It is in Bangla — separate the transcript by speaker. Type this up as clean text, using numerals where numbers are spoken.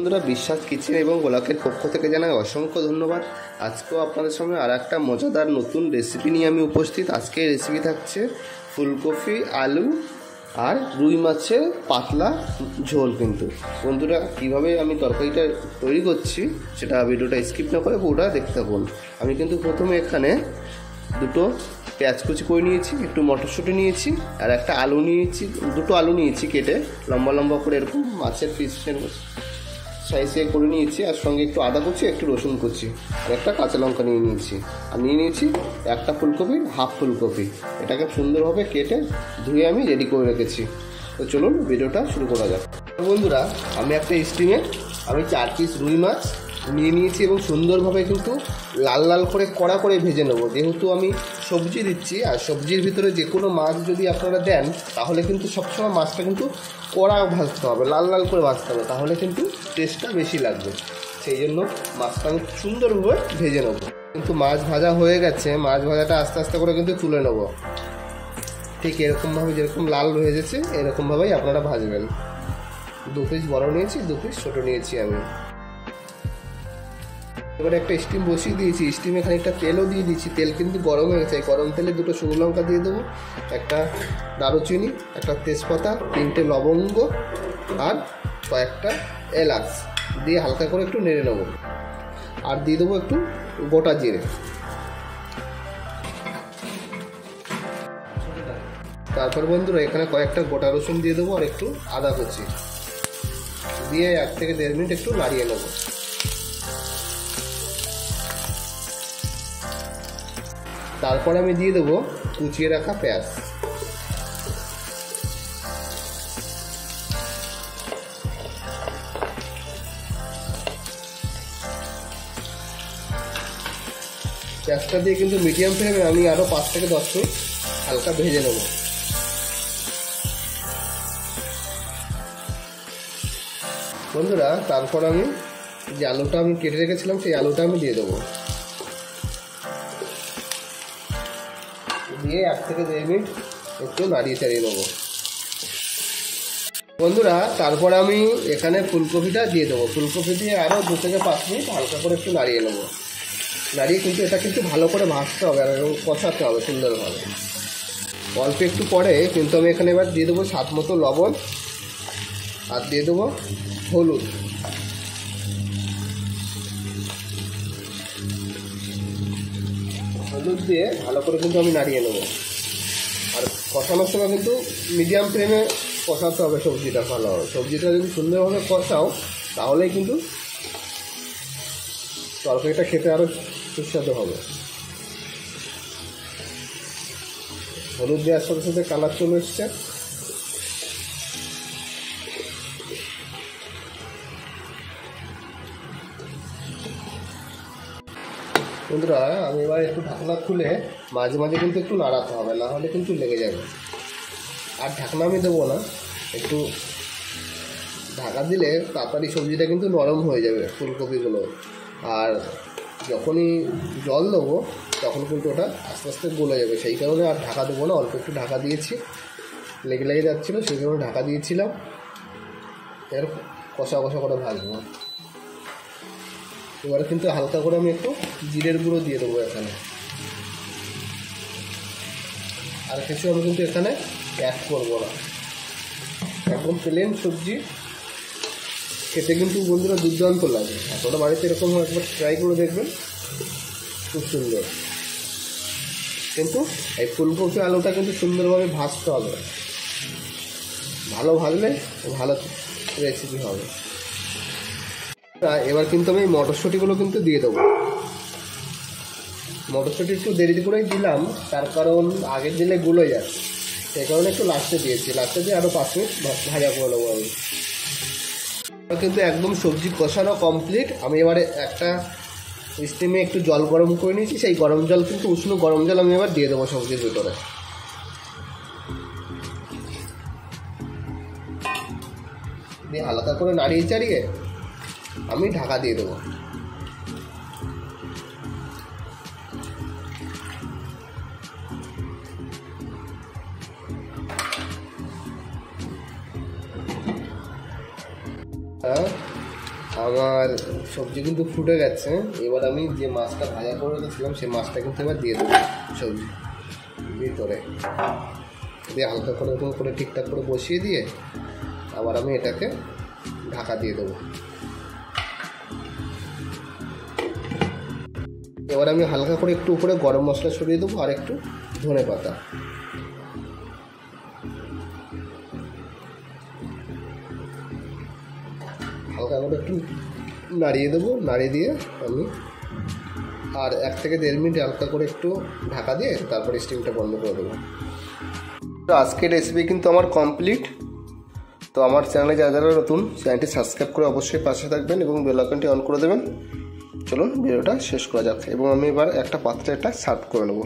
Speaker 1: বন্ধুরা, বিশ্বাস কিচেন এবং গোলাকের পক্ষ থেকে জানাই অসংখ্য ধন্যবাদ। আজকেও আপনাদের সামনে আর একটা মজাদার নতুন রেসিপি নিয়ে আমি উপস্থিত। আজকে রেসিপি থাকছে ফুলকপি, আলু আর রুই মাছের পাতলা ঝোল। কিন্তু বন্ধুরা, কীভাবে আমি তরকারিটা তৈরি করছি সেটা ভিডিওটা স্কিপ না করে পুরোটা দেখতে থাকুন। আমি কিন্তু প্রথমে এখানে দুটো পেঁয়াজ কুচি করে নিয়েছি, একটু মটরশুঁটি নিয়েছি আর একটা আলু নিয়েছি, দুটো আলু নিয়েছি কেটে লম্বা লম্বা করে এরকম মাছের পিসের সাইজে করে নিয়েছি। আর সঙ্গে একটু আদা কুচি, একটু রসুন কুচি আর একটা কাঁচা লঙ্কা নিয়ে নিয়েছি। আর নিয়ে নিয়েছি একটা ফুলকপি, হাফ ফুলকপি। এটাকে সুন্দরভাবে কেটে ধুয়ে আমি রেডি করে রেখেছি। তো চলুন ভিডিওটা শুরু করা যাক। বন্ধুরা, আমি একটা স্টিমে 4 পিস রুই মাছ নিয়ে নিয়েছি এবং সুন্দরভাবে কিন্তু লাল লাল করে কড়া করে ভেজে নেবো। যেহেতু আমি সবজি দিচ্ছি, আর সবজির ভিতরে যে কোনো মাছ যদি আপনারা দেন তাহলে কিন্তু সবসময় মাছটা কিন্তু কড়া ভাজতে হবে, লাল লাল করে ভাজতে হবে, তাহলে কিন্তু টেস্টটা বেশি লাগবে। সেই জন্য মাছটা আমি সুন্দরভাবে ভেজে নেবো। কিন্তু মাছ ভাজা হয়ে গেছে, মাছ ভাজাটা আস্তে আস্তে করে কিন্তু তুলে নেবো। ঠিক এরকমভাবে যেরকম লাল ভেজেছে এরকমভাবেই আপনারা ভাজবেন। 2 পিস বড় নিয়েছি, 2 পিস ছোটো নিয়েছি আমি। এবারে একটা স্টিম বসিয়ে দিয়েছি, স্টিমে খানিকটা তেলও দিয়ে দিয়েছি। তেল কিন্তু গরম হয়ে গেছে। গরম তেলে 2টো শুকনো লঙ্কা দিয়ে দেবো, একটা দারুচিনি, একটা তেজপাতা, 3টে লবঙ্গ আর কয়েকটা এলাচ দিয়ে হালকা করে একটু নেড়ে নেবো। আর দিয়ে দেবো একটু গোটা জিরে। তারপর বন্ধুরা, এখানে কয়েকটা গোটা রসুন দিয়ে দেবো আর একটু আদা কুচি দিয়ে 1 থেকে 1.5 মিনিট একটু নাড়িয়ে নেবো। তারপর আমি দিয়ে দেবো কুচিয়ে রাখা পেঁয়াজ। পেঁয়াজটা দিয়ে কিন্তু মিডিয়াম ফ্লেমে আমি আরও 5 থেকে 10 মিনিট হালকা ভেজে নেব। বন্ধুরা, তারপর আমি যে আলুটা আমি কেটে রেখেছিলাম সেই আলুটা আমি দিয়ে দেবো। দিয়ে 1 থেকে 1.5 মিনিট একটু নাড়িয়ে চাড়িয়ে নেবো। বন্ধুরা, তারপর আমি এখানে ফুলকপিটা দিয়ে দেবো। ফুলকপি দিয়ে আরও 2 থেকে 5 মিনিট হালকা করে একটু নাড়িয়ে নেবো। নাড়িয়ে কিন্তু এটা কিন্তু ভালো করে ভাজতে হবে আর কষাতে হবে সুন্দরভাবে। অল্প একটু পরে কিন্তু আমি এখানে এবার দিয়ে দেবো স্বাদ মতো লবণ আর দিয়ে দেবো হলুদ। হলুদ দিয়ে ভালো করে কিন্তু আমি নাড়িয়ে নেবো। আর কষানোর সময় কিন্তু মিডিয়াম ফ্লেমে কষাতে হবে সবজিটা ভালো হবে। সবজিটা যদি সুন্দরভাবে কষাও তাহলেই কিন্তু তরকারিটা খেতে আরও সুস্বাদু হবে। হলুদ দেওয়ার সাথে সাথে কালার চলে এসছে। বন্ধুরা, আমি এবার একটু ঢাকনা খুলে মাঝে মাঝে কিন্তু একটু নাড়াতে হবে, না হলে কিন্তু লেগে যাবে। আর ঢাকনা আমি দেবো না, একটু ঢাকা দিলে তাড়াতাড়ি সবজিটা কিন্তু নরম হয়ে যাবে ফুলকপিগুলো। আর যখনই জল দেবো তখন কিন্তু ওটা আস্তে আস্তে গলে যাবে। সেই কারণে আর ঢাকা দেবো না, অল্প একটু ঢাকা দিয়েছি, লেগে লেগে যাচ্ছিলো সেই কারণে ঢাকা দিয়েছিলাম। এর কষা কষা করে ভাজবো। এবারে কিন্তু হালকা করে আমি একটু জিরের গুঁড়ো দিয়ে দেবো এখানে। আর কিছু আমি কিন্তু এখানে অ্যাড করবো না। একদম প্লেন সবজি খেতে কিন্তু বন্ধুরা দুর্দান্ত লাগে। আপনারা বাড়িতে এরকম একবার ট্রাই করে দেখবেন, খুব সুন্দর। কিন্তু এই ফুলকপি আলুটা কিন্তু সুন্দরভাবে ভাজতে হবে, ভালো ভাজলে ভালো রেসিপি হবে। এবার কিন্তু আমি মটরশুঁটিগুলো কিন্তু দিয়ে দেবো। মটরশুঁটি একটু দেরি করেই দিলাম, তার কারণ আগে দিলে গুলো যায়, সেই কারণে একটু লাস্টে দিয়েছি। লাস্টে দিয়ে আরও 5 মিনিট ভাজা করে নেবো আমি। কিন্তু একদম সবজি কষানো কমপ্লিট। আমি এবারে একটা স্টিমে একটু জল গরম করে নিয়েছি, সেই গরম জল কিন্তু উষ্ণ গরম জল আমি এবার দিয়ে দেবো সবজির ভিতরে। দিয়ে হালকা করে নাড়িয়ে চাড়িয়ে আমি ঢাকা দিয়ে দেবো। আমার সবজি কিন্তু ফুটে গেছে। এবার আমি যে মাছটা ভাজা করে রেখেছিলাম সেই মাছটা কিন্তু এবার দিয়ে দেবো সবজি ভিতরে দিয়ে হালকা করে এরকম করে ঠিকঠাক করে বসিয়ে দিয়ে আবার আমি এটাকে ঢাকা দিয়ে দেবো। এবার আমি হালকা করে একটু উপরে গরম মশলা ছড়িয়ে দেবো আর একটু ধনে পাতা। হালকা করে একটু নাড়িয়ে দেবো, নাড়িয়ে দিয়ে আমি আর 1 থেকে 1.5 মিনিট হালকা করে একটু ঢাকা দিয়ে তারপরে স্টিমটা বন্ধ করে দেবো। তো আজকের রেসিপি কিন্তু আমার কমপ্লিট। তো আমার চ্যানেলে যারা যারা নতুন, চ্যানেলটি সাবস্ক্রাইব করে অবশ্যই পাশে থাকবেন এবং বেল আইকনটি অন করে দেবেন। চলুন ভিডিওটা শেষ করা যাক এবং আমি এবার একটা পাত্রে এটা সার্ভ করে নেবো।